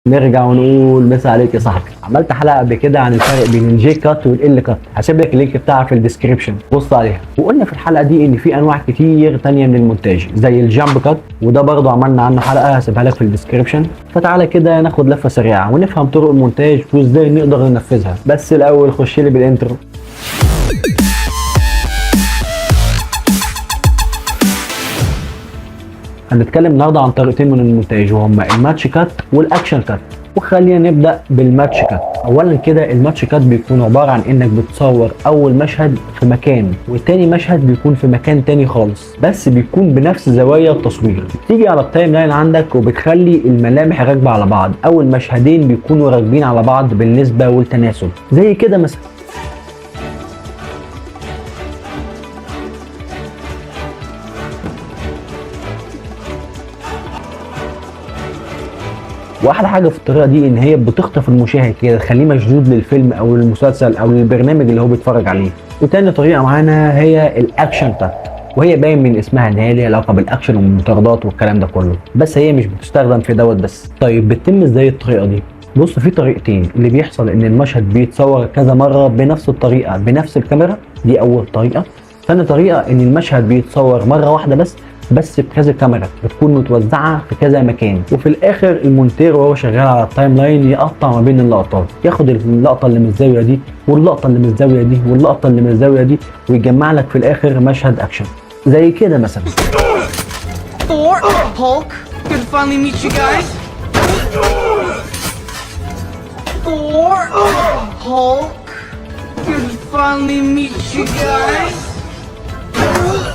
نرجع ونقول مسا عليك يا صاحبي. عملت حلقه قبل كده عن الفرق بين الجي كات والال كات، هسيب لك اللينك بتاعها في الديسكربشن، بص عليها. وقلنا في الحلقه دي ان في انواع كتير تانية من المونتاج زي الجامب كات، وده برضه عملنا عنه حلقه هسيبها لك في الديسكربشن. فتعالى كده ناخد لفه سريعه ونفهم طرق المونتاج وازاي نقدر ننفذها. بس الاول خش لي بالانترو. هنتكلم النهارده عن طريقتين من المونتاج، وهما الماتش كات والاكشن كات. وخلينا نبدا بالماتش كات. اولا كده الماتش كات بيكون عباره عن انك بتصور اول مشهد في مكان، والتاني مشهد بيكون في مكان تاني خالص، بس بيكون بنفس زوايا التصوير. بتيجي على التايم لاين عندك وبتخلي الملامح راكبه على بعض، او المشهدين بيكونوا راكبين على بعض بالنسبه والتناسب، زي كده مثلا. واحلى حاجه في الطريقه دي ان هي بتخطف المشاهد كده، تخليه مشدود للفيلم او للمسلسل او للبرنامج اللي هو بيتفرج عليه. وتاني طريقه معانا هي الاكشن كات، وهي باين من اسمها ان هي ليها علاقه بالاكشن والمطاردات والكلام ده كله، بس هي مش بتستخدم في دوت بس. طيب بتتم ازاي الطريقه دي؟ بص، في طريقتين. اللي بيحصل ان المشهد بيتصور كذا مره بنفس الطريقه بنفس الكاميرا، دي اول طريقه. ثاني طريقه ان المشهد بيتصور مره واحده بس بكذا كاميرا بتكون متوزعه في كذا مكان، وفي الاخر المونتير وهو شغال على التايم لاين يقطع ما بين اللقطات، ياخد اللقطه اللي من الزاويه دي واللقطه اللي من الزاويه دي واللقطه اللي من الزاويه دي، ويجمع لك في الاخر مشهد اكشن زي كده مثلا. Thor, Hulk, good to finally meet you guys. Thor, Hulk, good to finally meet you guys.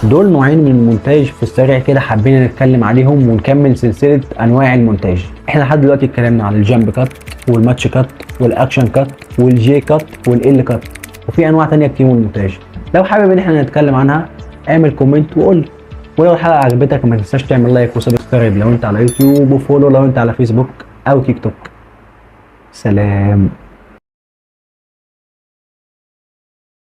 دول نوعين من المونتاج في السريع كده حابين نتكلم عليهم ونكمل سلسله انواع المونتاج. احنا لحد دلوقتي اتكلمنا عن الجامب كات والماتش كات والاكشن كات والجي كات والال كات، وفي انواع تانية كتير من المونتاج. لو حابب ان احنا نتكلم عنها اعمل كومنت وقول لي. ولو الحلقه عجبتك ما تنساش تعمل لايك وسبسكرايب لو انت على يوتيوب، وفولو لو انت على فيسبوك او تيك توك. سلام.